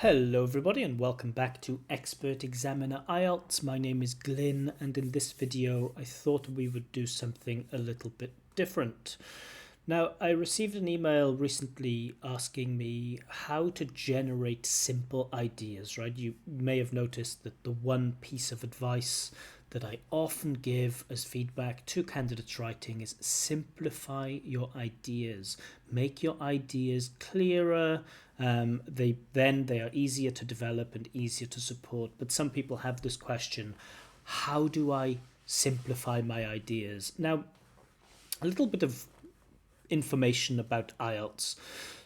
Hello everybody and welcome back to Expert Examiner IELTS. My name is Glyn and in this video I thought we would do something a little bit different. Now, I received an email recently asking me how to generate simple ideas, right? You may have noticed that the one piece of advice that I often give as feedback to candidates writing is simplify your ideas. Make your ideas clearer. They are easier to develop and easier to support. But some people have this question, how do I simplify my ideas? Now, a little bit of information about IELTS.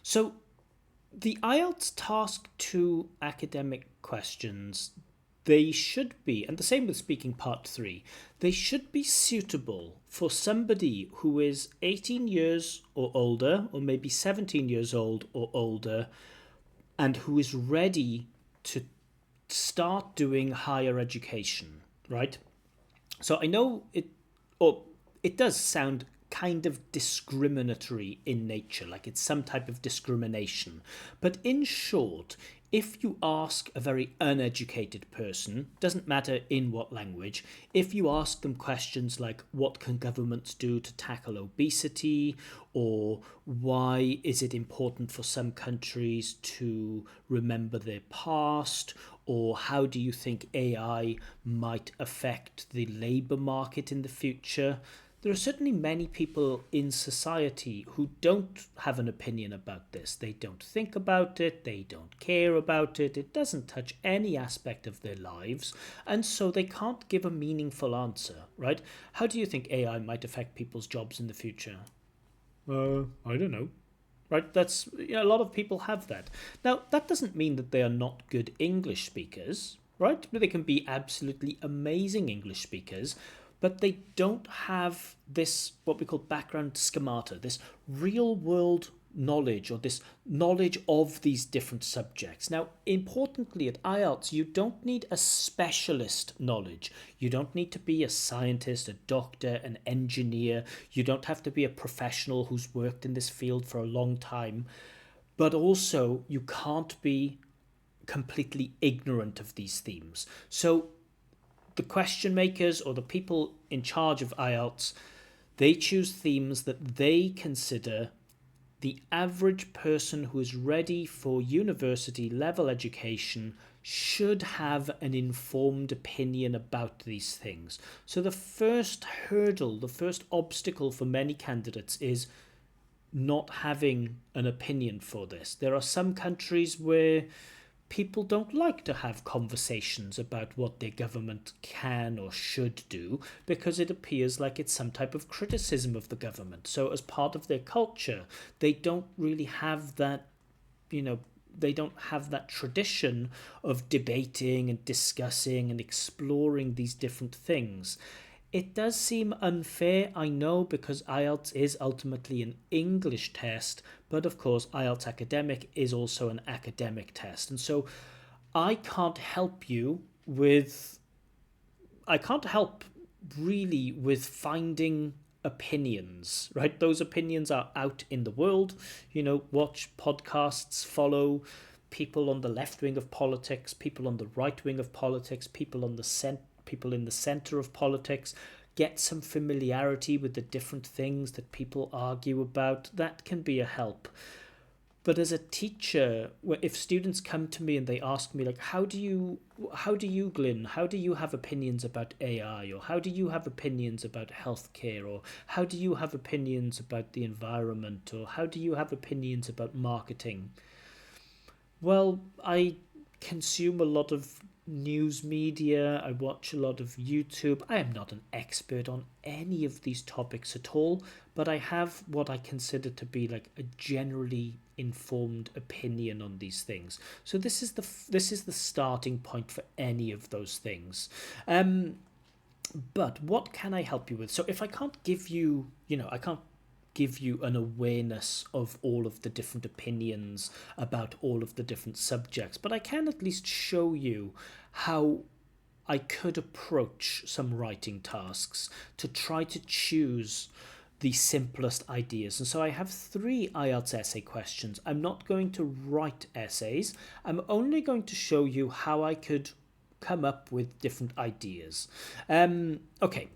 So the IELTS task 2 academic questions, they should be, and the same with speaking part 3, they should be suitable for somebody who is 18 years or older, or maybe 17 years old or older, and who is ready to start doing higher education, right? So I know it does sound kind of discriminatory in nature, like it's some type of discrimination. But in short, if you ask a very uneducated person, doesn't matter in what language, if you ask them questions like what can governments do to tackle obesity, or why is it important for some countries to remember their past, or how do you think AI might affect the labour market in the future, there are certainly many people in society who don't have an opinion about this. They don't think about it, they don't care about it, it doesn't touch any aspect of their lives, and so they can't give a meaningful answer, right? How do you think AI might affect people's jobs in the future? I don't know. Right, that's a lot of people have that. Now, that doesn't mean that they are not good English speakers, right? They can be absolutely amazing English speakers, but they don't have this, what we call background schemata, this real world knowledge or this knowledge of these different subjects. Now, importantly at IELTS, you don't need a specialist knowledge. You don't need to be a scientist, a doctor, an engineer. You don't have to be a professional who's worked in this field for a long time. But also, you can't be completely ignorant of these themes. So the question makers or the people in charge of IELTS, they choose themes that they consider the average person who is ready for university level education should have an informed opinion about these things. So the first hurdle, the first obstacle for many candidates is not having an opinion for this. There are some countries where people don't like to have conversations about what their government can or should do because it appears like it's some type of criticism of the government. So as part of their culture, they don't really have that, they don't have that tradition of debating and discussing and exploring these different things. It does seem unfair, I know, because IELTS is ultimately an English test, but of course IELTS Academic is also an academic test. And so I can't help you with, I can't help really with finding opinions, right? Those opinions are out in the world. Watch podcasts, follow people on the left wing of politics, people on the right wing of politics, people in the center of politics. Get some familiarity with the different things that people argue about. That can be a help. But as a teacher, if students come to me and they ask me, like, how do you, Glyn, how do you have opinions about AI, or how do you have opinions about healthcare, or how do you have opinions about the environment, or how do you have opinions about marketing? Well, I consume a lot of news media, I watch a lot of YouTube. I am not an expert on any of these topics at all, but I have what I consider to be like a generally informed opinion on these things. So this is the starting point for any of those things. But what can I help you with? So if I can't give you, I can't give you an awareness of all of the different opinions about all of the different subjects, but I can at least show you how I could approach some writing tasks to try to choose the simplest ideas. And so I have 3 IELTS essay questions. I'm not going to write essays. I'm only going to show you how I could come up with different ideas. Okay,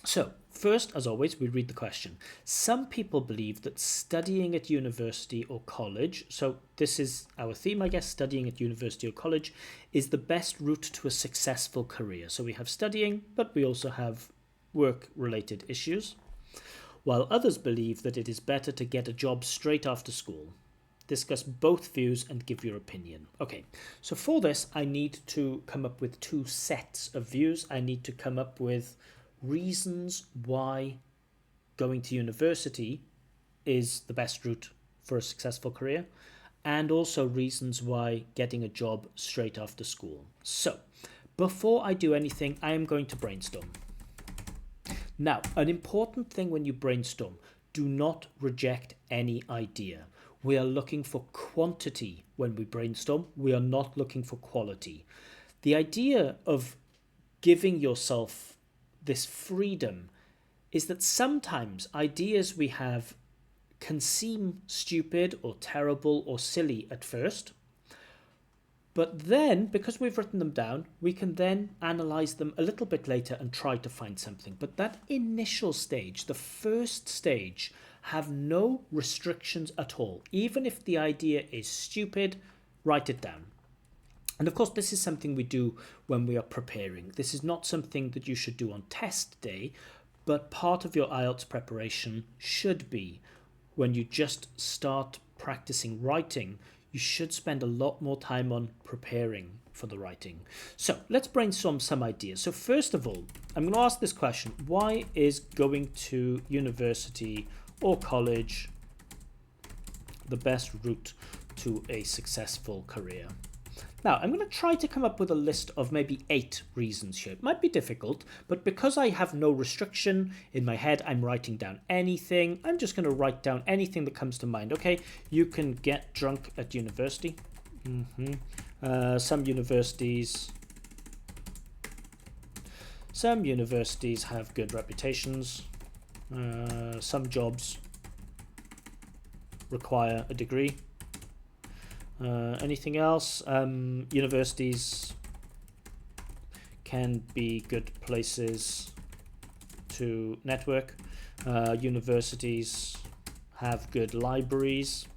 so first, as always, we read the question. Some people believe that studying at university or college, so this is our theme, I guess, studying at university or college, is the best route to a successful career. So we have studying, but we also have work-related issues, while others believe that it is better to get a job straight after school. Discuss both views and give your opinion. Okay, so for this, I need to come up with 2 sets of views. I need to come up with reasons why going to university is the best route for a successful career, and also reasons why getting a job straight after school. So, before I do anything, I am going to brainstorm. Now, an important thing when you brainstorm, do not reject any idea. We are looking for quantity when we brainstorm. We are not looking for quality. The idea of giving yourself this freedom is that sometimes ideas we have can seem stupid or terrible or silly at first, but then, because we've written them down, we can then analyze them a little bit later and try to find something. But that initial stage, the first stage, have no restrictions at all. Even if the idea is stupid, write it down. And of course, this is something we do when we are preparing. This is not something that you should do on test day, but part of your IELTS preparation should be when you just start practicing writing. You should spend a lot more time on preparing for the writing. So let's brainstorm some ideas. So first of all, I'm going to ask this question. Why is going to university or college the best route to a successful career? Now, I'm going to try to come up with a list of maybe 8 reasons here. It might be difficult, but because I have no restriction in my head, I'm writing down anything. I'm just going to write down anything that comes to mind. Okay, you can get drunk at university. Some universities have good reputations. Some jobs require a degree. Anything else? Universities can be good places to network. Universities have good libraries,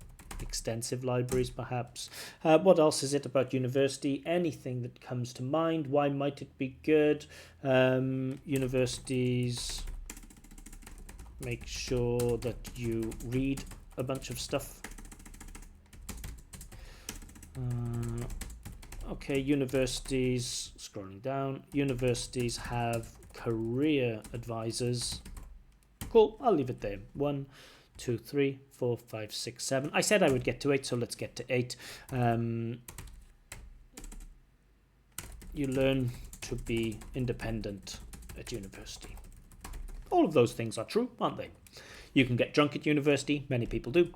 extensive libraries perhaps. What else is it about university? Anything that comes to mind. Why might it be good? Universities make sure that you read a bunch of stuff. Okay, universities, scrolling down, universities have career advisors. Cool, I'll leave it there. 1, 2, 3, 4, 5, 6, 7. I said I would get to 8, so let's get to 8. You learn to be independent at university. All of those things are true, aren't they? You can get drunk at university, many people do.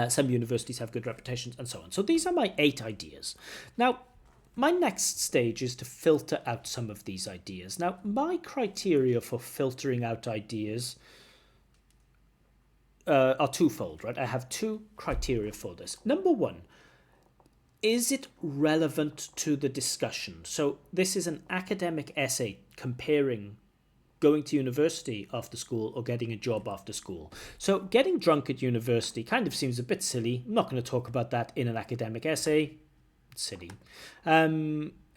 Some universities have good reputations and so on. So these are my 8 ideas. Now, my next stage is to filter out some of these ideas. Now, my criteria for filtering out ideas are twofold, right? I have 2 criteria for this. Number 1, is it relevant to the discussion? So this is an academic essay comparing going to university after school or getting a job after school. So getting drunk at university kind of seems a bit silly. I'm not going to talk about that in an academic essay. It's silly.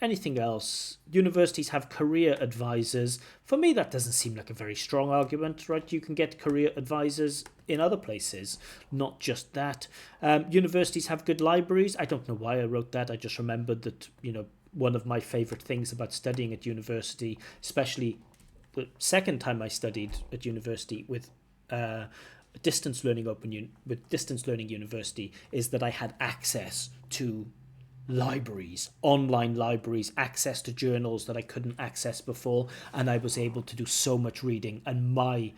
Anything else? Universities have career advisors. For me, that doesn't seem like a very strong argument, right? You can get career advisors in other places, not just that. Universities have good libraries. I don't know why I wrote that. I just remembered that, one of my favorite things about studying at university, especially the second time I studied at university with distance learning university, is that I had access to libraries, online libraries, access to journals that I couldn't access before, and I was able to do so much reading, and my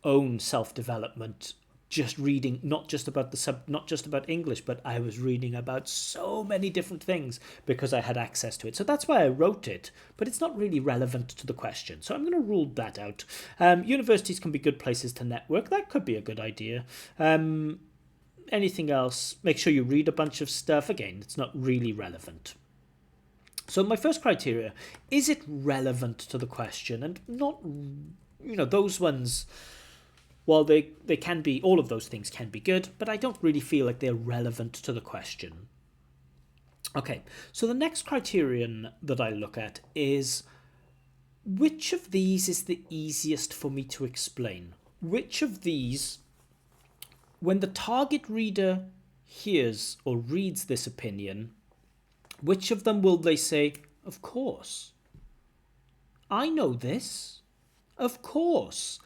own self-development just reading not just about English, but I was reading about so many different things because I had access to it. So that's why I wrote it, but it's not really relevant to the question. So I'm going to rule that out. Universities can be good places to network. That could be a good idea. Anything else? Make sure you read a bunch of stuff. Again, it's not really relevant. So my first criteria, is it relevant to the question? And not, those ones, while they can be, all of those things can be good, but I don't really feel like they're relevant to the question. Okay, so the next criterion that I look at is, which of these is the easiest for me to explain? Which of these, when the target reader hears or reads this opinion, which of them will they say, of course, I know this, of course?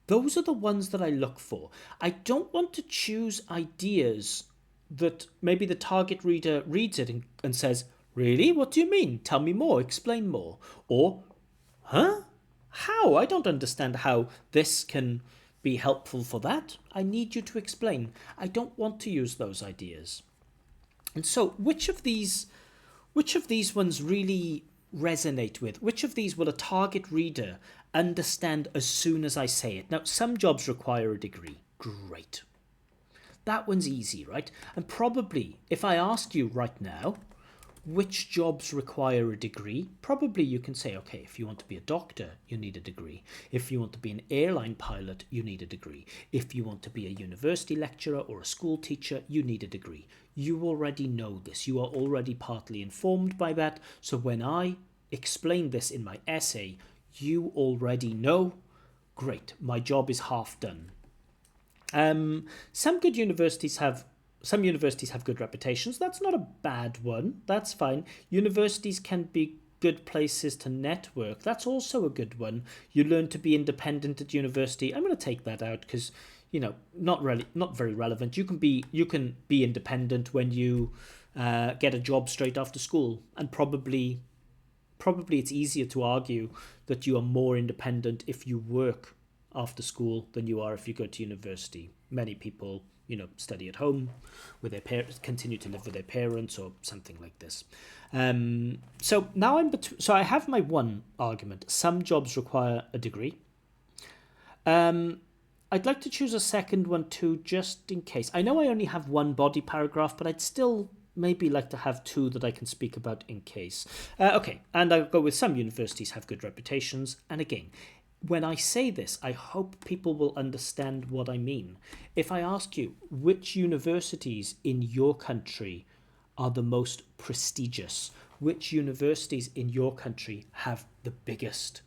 Those are the ones that I look for. I don't want to choose ideas that maybe the target reader reads it and says, really? What do you mean? Tell me more, explain more. Or, huh? How? I don't understand how this can be helpful for that. I need you to explain. I don't want to use those ideas. And so which of these ones really resonate with? Which of these will a target reader understand as soon as I say it? Now, some jobs require a degree. Great. That one's easy, right? And probably, if I ask you right now, which jobs require a degree, probably you can say, okay, if you want to be a doctor, you need a degree. If you want to be an airline pilot, you need a degree. If you want to be a university lecturer or a school teacher, you need a degree. You already know this. You are already partly informed by that. So when I explain this in my essay, you already know, great, my job is half done. Some universities have good reputations. That's not a bad one. That's fine. Universities can be good places to network. That's also a good one. You learn to be independent at university. I'm going to take that out because, not very relevant. You can be independent when you get a job straight after school, and probably it's easier to argue that you are more independent if you work after school than you are if you go to university. Many people, study at home with their parents, continue to live with their parents or something like this. So now so I have my one argument. Some jobs require a degree. I'd like to choose a second one too, just in case. I know I only have one body paragraph, but I'd still maybe like to have two that I can speak about in case. Okay, and I'll go with some universities have good reputations. And again, when I say this, I hope people will understand what I mean. If I ask you, which universities in your country are the most prestigious? Which universities in your country have the biggest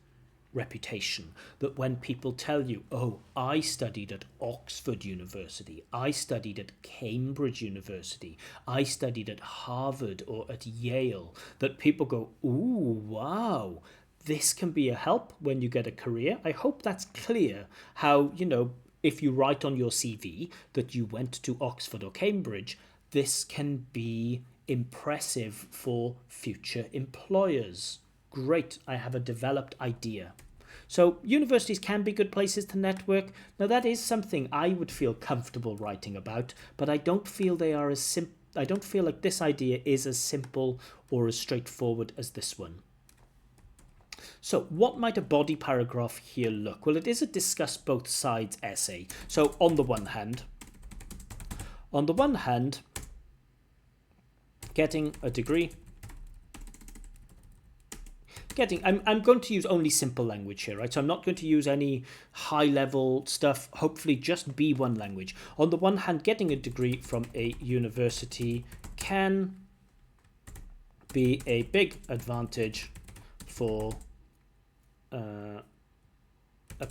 reputation? That when people tell you, oh, I studied at Oxford University, I studied at Cambridge University, I studied at Harvard or at Yale, that people go, ooh, wow, this can be a help when you get a career. I hope that's clear how, if you write on your CV that you went to Oxford or Cambridge, this can be impressive for future employers. Great, I have a developed idea. So universities can be good places to network. Now that is something I would feel comfortable writing about, but I don't feel they are I don't feel like this idea is as simple or as straightforward as this one. So what might a body paragraph here look? Well, it is a discuss both sides essay. So on the one hand, getting a degree. I'm going to use only simple language here, right? So I'm not going to use any high level stuff, hopefully just B1 language. On the one hand, getting a degree from a university can be a big advantage for a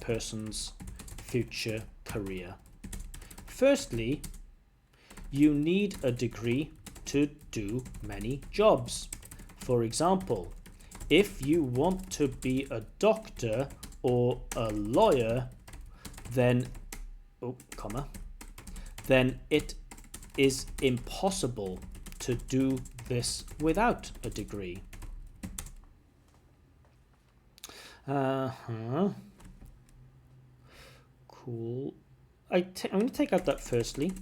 person's future career. Firstly, you need a degree to do many jobs. For example, if you want to be a doctor or a lawyer, then it is impossible to do this without a degree. Cool. I'm going to take out that firstly.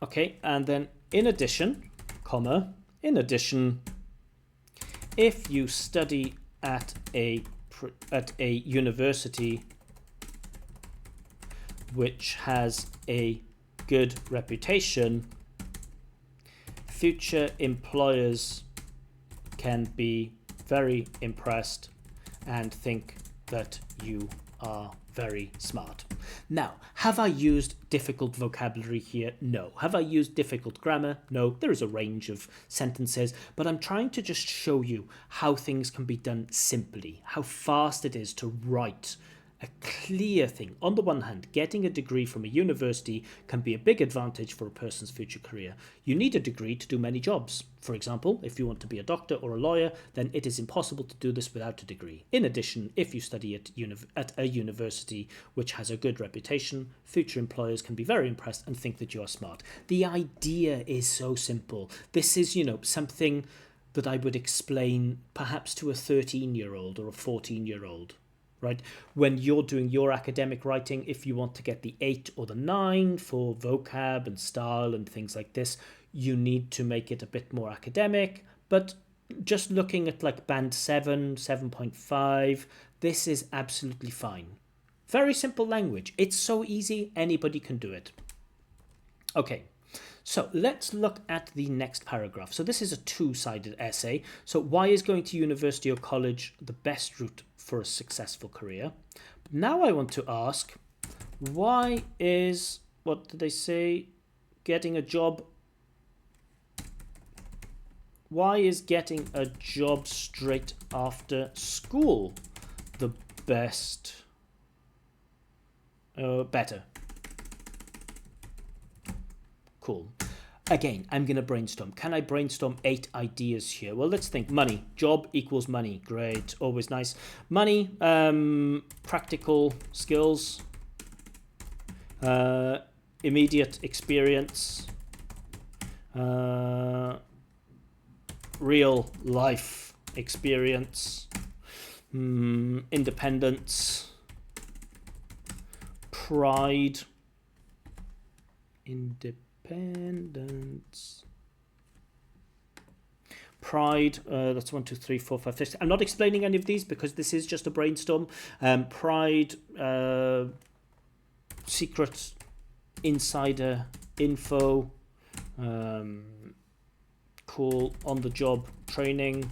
Okay, and then in addition, comma, in addition, if you study at a university which has a good reputation, future employers can be very impressed and think that you are very smart. Now, have I used difficult vocabulary here? No. Have I used difficult grammar? No. There is a range of sentences, but I'm trying to just show you how things can be done simply, how fast it is to write a clear thing. On the one hand, getting a degree from a university can be a big advantage for a person's future career. You need a degree to do many jobs. For example, if you want to be a doctor or a lawyer, then it is impossible to do this without a degree. In addition, if you study at a university which has a good reputation, future employers can be very impressed and think that you are smart. The idea is so simple. This is, something that I would explain perhaps to a 13-year-old or a 14-year-old. Right? When you're doing your academic writing, if you want to get the 8 or the 9 for vocab and style and things like this, you need to make it a bit more academic. But just looking at like band 7, 7.5, this is absolutely fine. Very simple language. It's so easy, anybody can do it. Okay. So let's look at the next paragraph. So this is a two-sided essay. So why is going to university or college the best route for a successful career? But now I want to ask, why is, what did they say, getting a job? Why is getting a job straight after school the best, better? Cool. Again, I'm going to brainstorm. Can I brainstorm 8 ideas here? Well, let's think. Money. Job equals money. Great. Always nice. Money. Practical skills. Immediate experience. Real life experience. Independence. Pride. Independence. Pride. That's 1, 2, 3, 4, 5, 6. I'm not explaining any of these because this is just a brainstorm. Pride. Secret. Insider info. Cool. On the job training.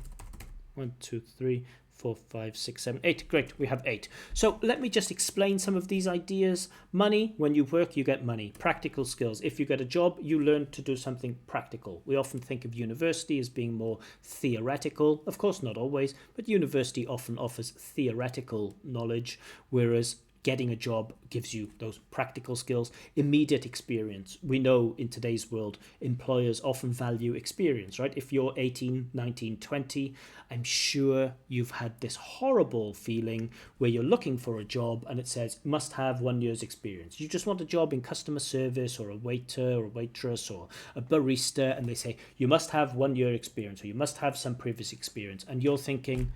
1, 2, 3, 4, 5, 6, 7, 8. Great, we have 8. So let me just explain some of these ideas. Money, when you work, you get money. Practical skills. If you get a job, you learn to do something practical. We often think of university as being more theoretical. Of course, not always, but university often offers theoretical knowledge, whereas getting a job gives you those practical skills. Immediate experience. We know in today's world, employers often value experience, right? If you're 18, 19, 20, I'm sure you've had this horrible feeling where you're looking for a job and it says must have 1 year's experience. You just want a job in customer service or a waiter or a waitress or a barista, and they say you must have 1 year experience or you must have some previous experience. And you're thinking,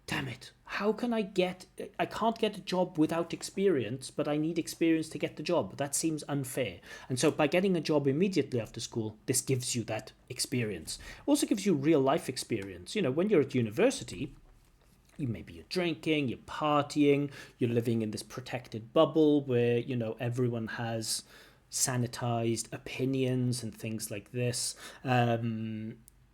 damn it, how can I can't get a job without experience, but I need experience to get the job. That seems unfair. And so by getting a job immediately after school, this gives you that experience. Also gives you real life experience. When you're at university, maybe you're drinking, you're partying, you're living in this protected bubble where, everyone has sanitized opinions and things like this.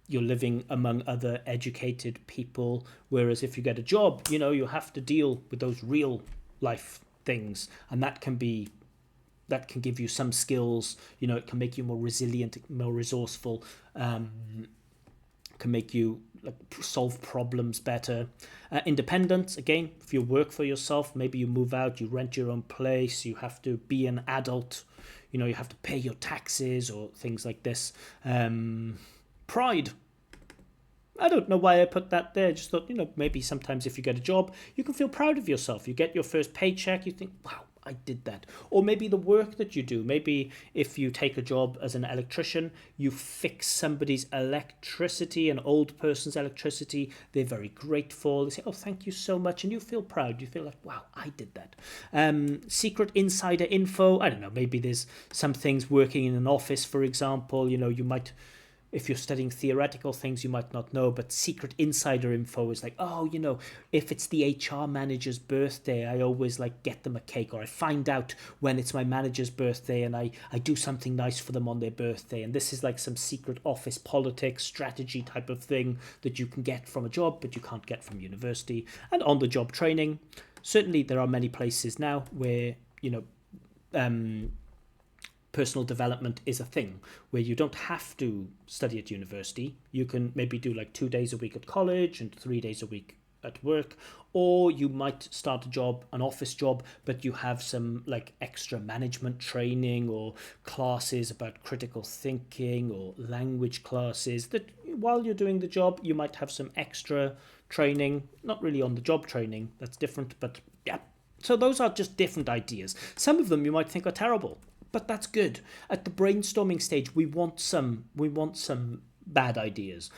You're living among other educated people, whereas if you get a job, you have to deal with those real life things, and that can give you some skills. It can make you more resilient, more resourceful, can make you solve problems better. Independence, again, if you work for yourself, maybe you move out, you rent your own place, you have to be an adult, you have to pay your taxes or things like this. Pride. I don't know why I put that there. Just thought, maybe sometimes if you get a job, you can feel proud of yourself. You get your first paycheck, you think, wow, I did that. Or maybe the work that you do. Maybe if you take a job as an electrician, you fix somebody's electricity, an old person's electricity. They're very grateful. They say, oh, thank you so much. And you feel proud. You feel like, wow, I did that. Secret insider info. I don't know. Maybe there's some things working in an office, for example. You know, you might... If you're studying theoretical things, you might not know, but secret insider info is like, oh, you know, if it's the HR manager's birthday, I always like get them a cake, or I find out when it's my manager's birthday and I do something nice for them on their birthday. And this is like some secret office politics strategy type of thing that you can get from a job, but you can't get from university. And on the job training, certainly there are many places now where, you know, personal development is a thing where you don't have to study at university. You can maybe do like 2 days a week at college and 3 days a week at work, or you might start a job, an office job, but you have some like extra management training or classes about critical thinking or language classes that while you're doing the job, you might have some extra training, not really on the job training, that's different, but yeah. So those are just different ideas. Some of them you might think are terrible, but that's good. At the brainstorming stage, we want some bad ideas.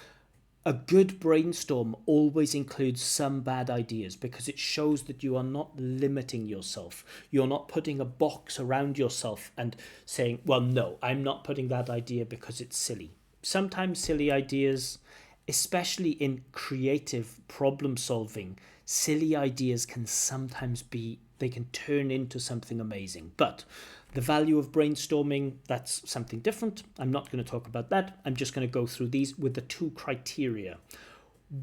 A good brainstorm always includes some bad ideas because it shows that you are not limiting yourself. You're not putting a box around yourself and saying, well, no, I'm not putting that idea because it's silly. Sometimes silly ideas, especially in creative problem solving, silly ideas can sometimes they can turn into something amazing. But the value of brainstorming, that's something different. I'm not going to talk about that. I'm just going to go through these with the 2 criteria.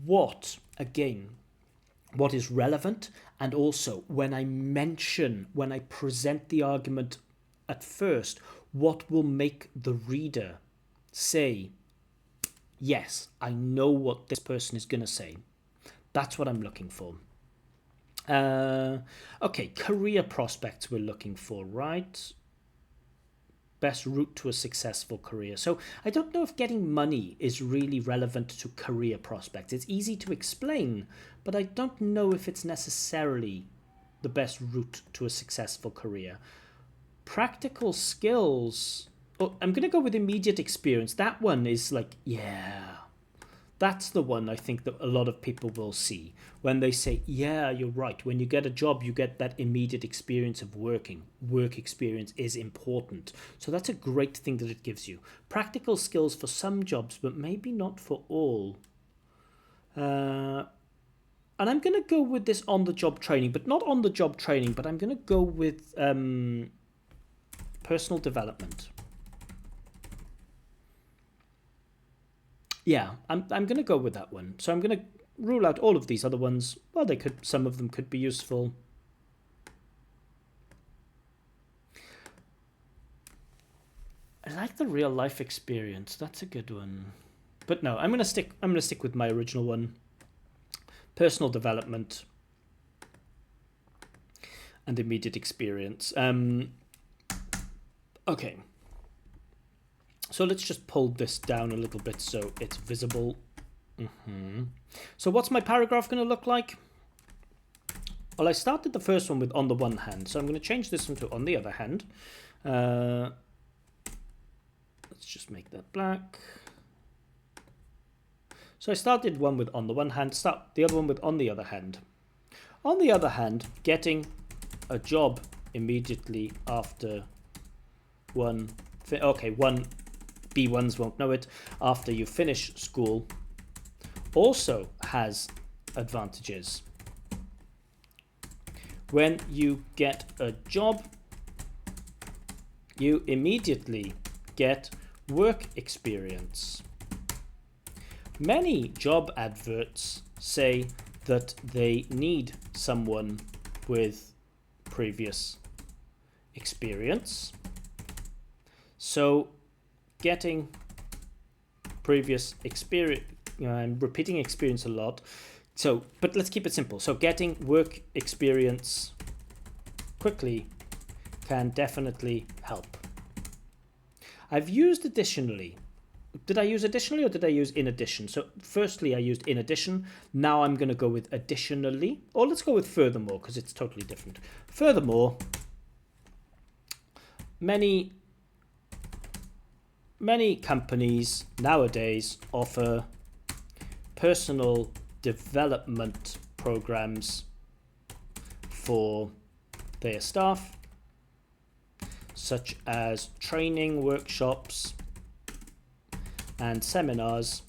What is relevant? And also when I present the argument at first, what will make the reader say, yes, I know what this person is going to say. That's what I'm looking for. Okay, career prospects we're looking for, right? Best route to a successful career. So I don't know if getting money is really relevant to career prospects. It's easy to explain, but I don't know if it's necessarily the best route to a successful career. Practical skills. Oh, I'm going to go with immediate experience. That one is like, yeah, that's the one I think that a lot of people will see when they say, yeah, you're right. When you get a job, you get that immediate experience of working. Work experience is important. So that's a great thing that it gives you. Practical skills for some jobs, but maybe not for all. And I'm going to go with this on-the-job training, but not on-the-job training, but I'm going to go with personal development. Yeah, I'm going to go with that one. So I'm going to rule out all of these other ones. Well, some of them could be useful. I like the real life experience. That's a good one. But no, I'm going to stick with my original one. Personal development and immediate experience. Okay. So let's just pull this down a little bit so it's visible. So what's my paragraph going to look like? Well, I started the first one with on the one hand, so I'm going to change this one to on the other hand. Let's just make that black. So I started one with on the one hand, start the other one with on the other hand. On the other hand, getting a job immediately after B1s won't know it, after you finish school also has advantages. When you get a job, you immediately get work experience. Many job adverts say that they need someone with previous experience. So getting previous experience, I'm repeating experience a lot. So, but let's keep it simple. So getting work experience quickly can definitely help. I've used additionally. Did I use additionally or did I use in addition? So firstly, I used in addition. Now I'm going to go with additionally, or let's go with furthermore because it's totally different. Furthermore, many companies nowadays offer personal development programs for their staff, such as training workshops and seminars,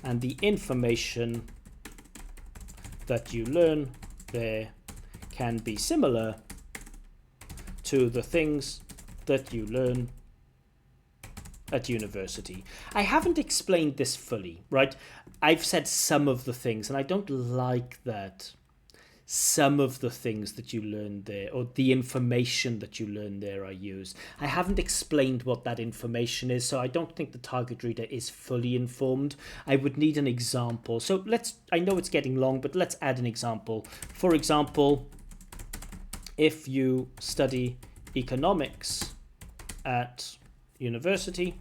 and the information that you learn there can be similar to the things that you learn at university. I haven't explained this fully, right? I've said some of the things, and I don't like that. Some of the things that you learn there, or the information that you learn there, I use. I haven't explained what that information is, so I don't think the target reader is fully informed. I would need an example. So I know it's getting long, but let's add an example. For example, if you study economics at university,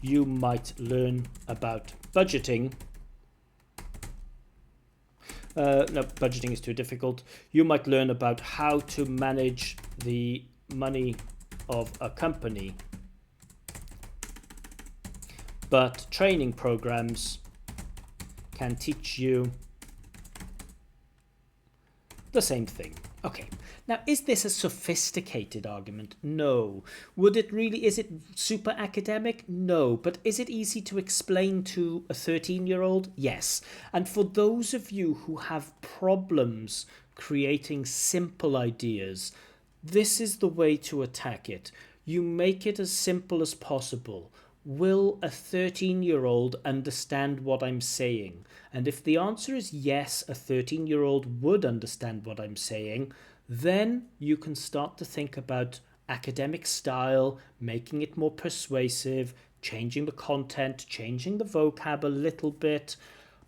you might learn about budgeting. No, budgeting is too difficult. You might learn about how to manage the money of a company. But training programs can teach you the same thing. Okay. Now, is this a sophisticated argument? No. Is it super academic? No. But is it easy to explain to a 13-year-old? Yes. And for those of you who have problems creating simple ideas, this is the way to attack it. You make it as simple as possible. Will a 13-year-old understand what I'm saying? And if the answer is yes, a 13-year-old would understand what I'm saying, then you can start to think about academic style, making it more persuasive, changing the content, changing the vocab a little bit,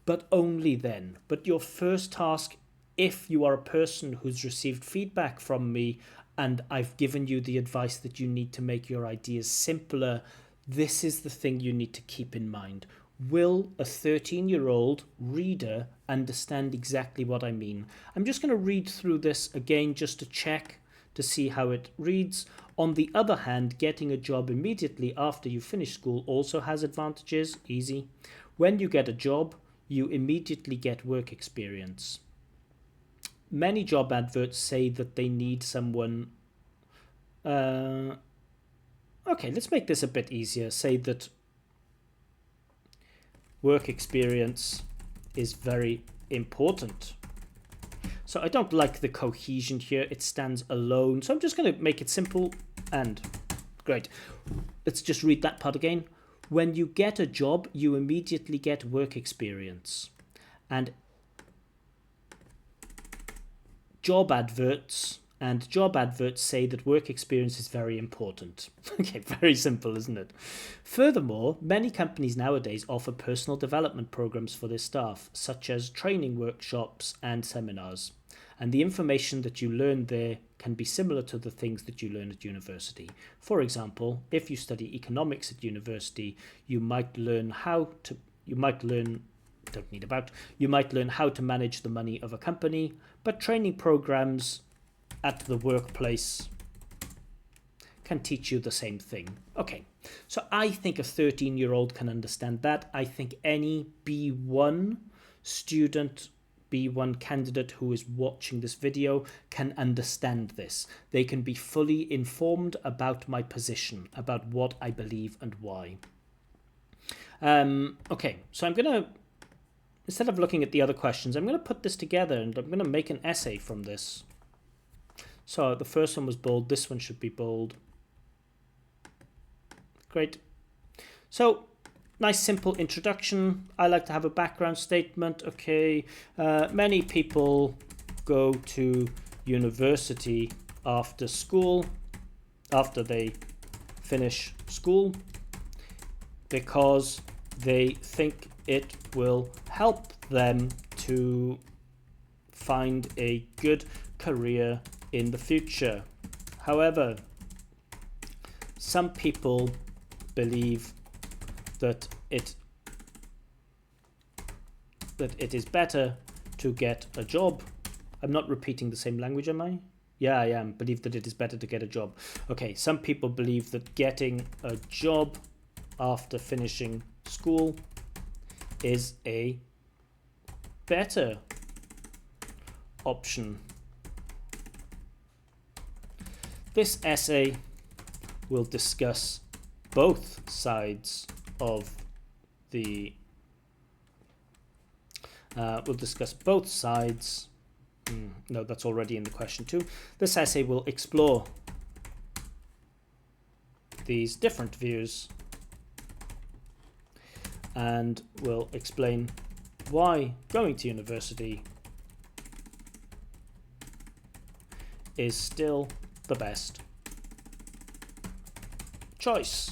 but only then. But your first task, if you are a person who's received feedback from me and I've given you the advice that you need to make your ideas simpler, this is the thing you need to keep in mind. Will a 13-year-old reader understand exactly what I mean? I'm just going to read through this again just to check to see how it reads. On the other hand, getting a job immediately after you finish school also has advantages. Easy. When you get a job, you immediately get work experience. Many job adverts say that they need someone. Okay, let's make this a bit easier. Say that work experience is very important. So I don't like the cohesion here. It stands alone. So I'm just going to make it simple and great. Let's just read that part again. When you get a job, you immediately get work experience. And job adverts say that work experience is very important. Okay, very simple, isn't it? Furthermore, many companies nowadays offer personal development programs for their staff, such as training workshops and seminars. And the information that you learn there can be similar to the things that you learn at university. For example, if you study economics at university, you might learn how to manage the money of a company, but training programs at the workplace can teach you the same thing. Okay, so I think a 13-year-old can understand that. I think any B1 student, B1 candidate who is watching this video can understand this. They can be fully informed about my position, about what I believe and why. Okay, so I'm going to, instead of looking at the other questions, I'm going to put this together and I'm going to make an essay from this. So the first one was bold. This one should be bold. Great. So nice simple introduction. I like to have a background statement. Okay. Many people go to university after they finish school, because they think it will help them to find a good career in the future. However, some people believe that it is better to get a job. I'm not repeating the same language, am I? Yeah, I am. Believe that it is better to get a job. Okay, some people believe that getting a job after finishing school is a better option. This essay will discuss both sides of the we'll discuss both sides. No, that's already in the question too. This essay will explore these different views and will explain why going to university is still the best choice.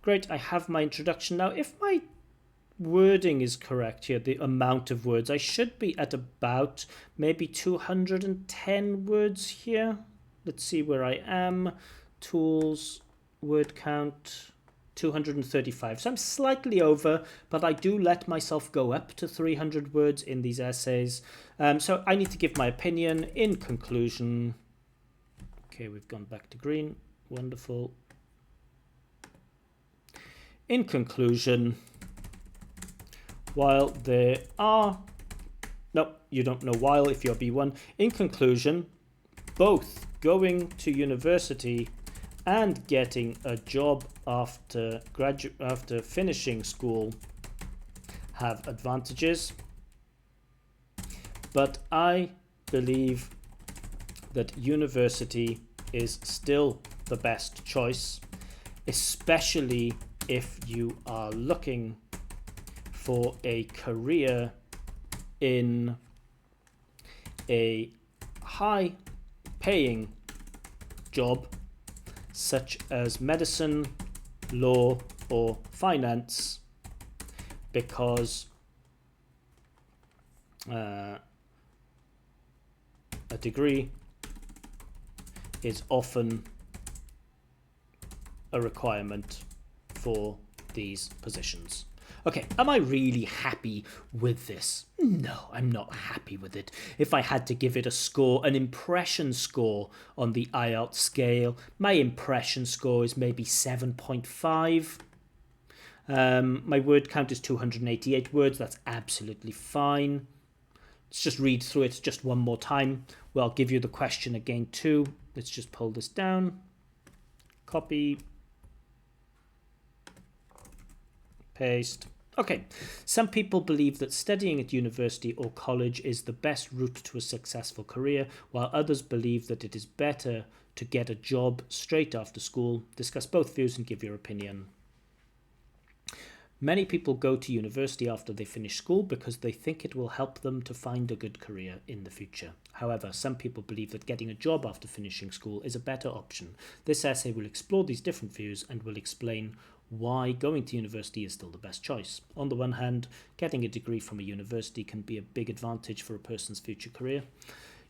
Great, I have my introduction. Now, if my wording is correct here, the amount of words, I should be at about maybe 210 words here. Let's see where I am. Tools, word count, 235. So I'm slightly over, but I do let myself go up to 300 words in these essays. So I need to give my opinion. In conclusion, okay, we've gone back to green. Wonderful. In conclusion, while there are, no, you don't know while if you're B1. In conclusion, both going to university and getting a job after finishing school have advantages, but I believe that university is still the best choice, especially if you are looking for a career in a high paying job such as medicine, law, or finance, because a degree is often a requirement for these positions. Okay, am I really happy with this? No, I'm not happy with it. If I had to give it a score, an impression score on the IELTS scale, my impression score is maybe 7.5. My word count is 288 words. That's absolutely fine. Let's just read through it just one more time. Well, I'll give you the question again too. Let's just pull this down. Copy. Paste. Okay, some people believe that studying at university or college is the best route to a successful career, while others believe that it is better to get a job straight after school. Discuss both views and give your opinion. Many people go to university after they finish school because they think it will help them to find a good career in the future. However, some people believe that getting a job after finishing school is a better option. This essay will explore these different views and will explain why going to university is still the best choice. On the one hand, getting a degree from a university can be a big advantage for a person's future career.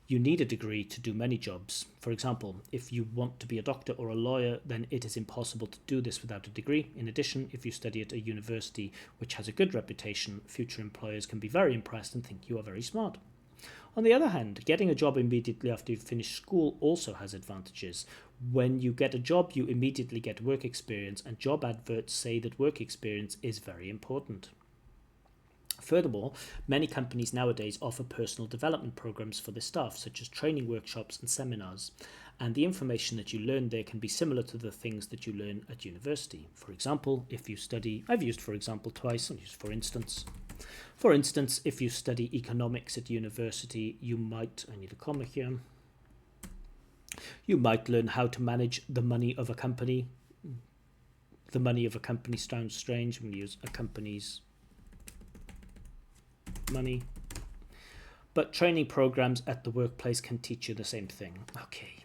You need a degree to do many jobs. For example, if you want to be a doctor or a lawyer, then it is impossible to do this without a degree. In addition, if you study at a university which has a good reputation, future employers can be very impressed and think you are very smart. On the other hand, getting a job immediately after you finish school also has advantages. When you get a job, you immediately get work experience, and job adverts say that work experience is very important. Furthermore, many companies nowadays offer personal development programs for their staff, such as training workshops and seminars, and the information that you learn there can be similar to the things that you learn at university. For example, if you study, I've used for example twice, I'll use for instance. For instance, if you study economics at university, you might, I need a comma here, you might learn how to manage the money of a company. The money of a company sounds strange. I'm going to use a company's money. But training programs at the workplace can teach you the same thing. Okay.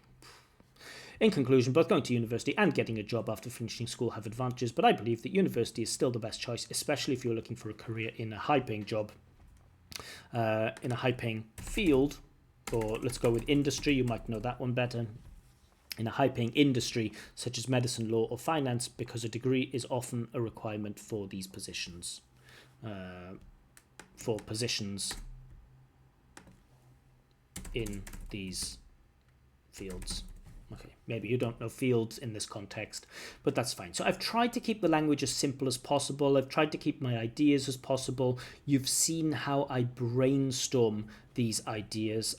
In conclusion, both going to university and getting a job after finishing school have advantages, but I believe that university is still the best choice, especially if you're looking for a career in a high-paying job, in a high-paying field, or let's go with industry. You might know that one better. In a high-paying industry such as medicine, law, or finance, because a degree is often a requirement for these positions. For positions in these fields. Okay, maybe you don't know fields in this context, but that's fine. So I've tried to keep the language as simple as possible. I've tried to keep my ideas as possible. You've seen how I brainstorm these ideas.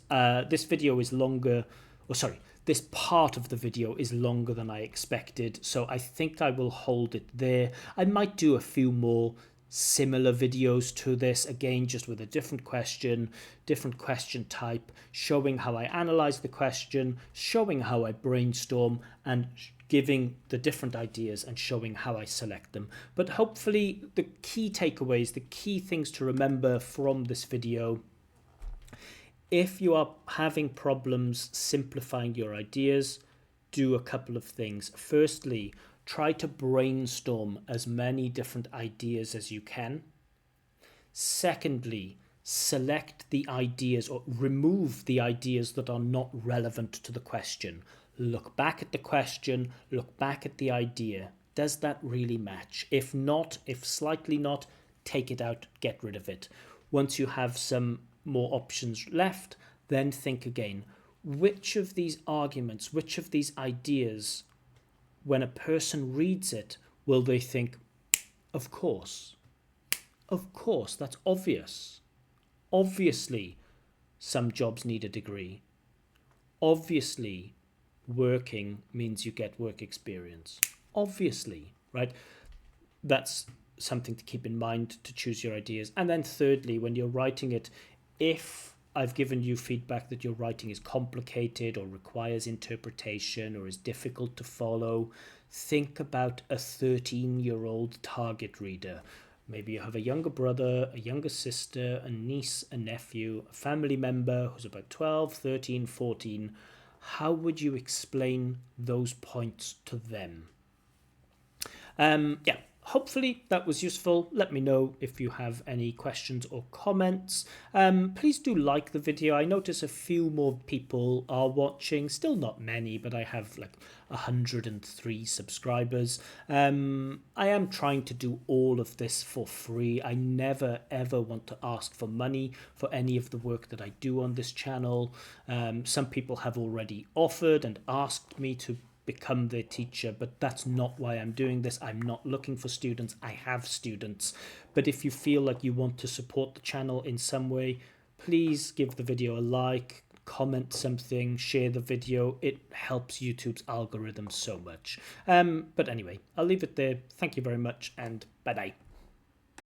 This video is longer, or sorry, this part of the video is longer than I expected, so I think I will hold it there. I might do a few more similar videos to this, again just with a different question type, showing how I analyze the question, showing how I brainstorm, and giving the different ideas and showing how I select them. But hopefully the key takeaways, the key things to remember from this video: if you are having problems simplifying your ideas, do a couple of things. Firstly, try to brainstorm as many different ideas as you can. Secondly, select the ideas or remove the ideas that are not relevant to the question. Look back at the question, look back at the idea. Does that really match? If not, if slightly not, take it out, get rid of it. Once you have some more options left, then think again. Which of these arguments, which of these ideas, when a person reads it, will they think, of course, that's obvious. Obviously, some jobs need a degree. Obviously, working means you get work experience. Obviously, right? That's something to keep in mind to choose your ideas. And then thirdly, when you're writing it, if I've given you feedback that your writing is complicated or requires interpretation or is difficult to follow, think about a 13-year-old target reader. Maybe you have a younger brother, a younger sister, a niece, a nephew, a family member who's about 12, 13, 14. How would you explain those points to them? Yeah. Hopefully that was useful. Let me know if you have any questions or comments. Please do like the video. I notice a few more people are watching. Still not many, but I have like 103 subscribers. I am trying to do all of this for free. I never ever want to ask for money for any of the work that I do on this channel. Some people have already offered and asked me to become their teacher, but that's not why I'm doing this. I'm not looking for students. I have students. But if you feel like you want to support the channel in some way, please give the video a like, comment something, share the video. It helps YouTube's algorithm so much. But anyway, I'll leave it there. Thank you very much, and bye-bye.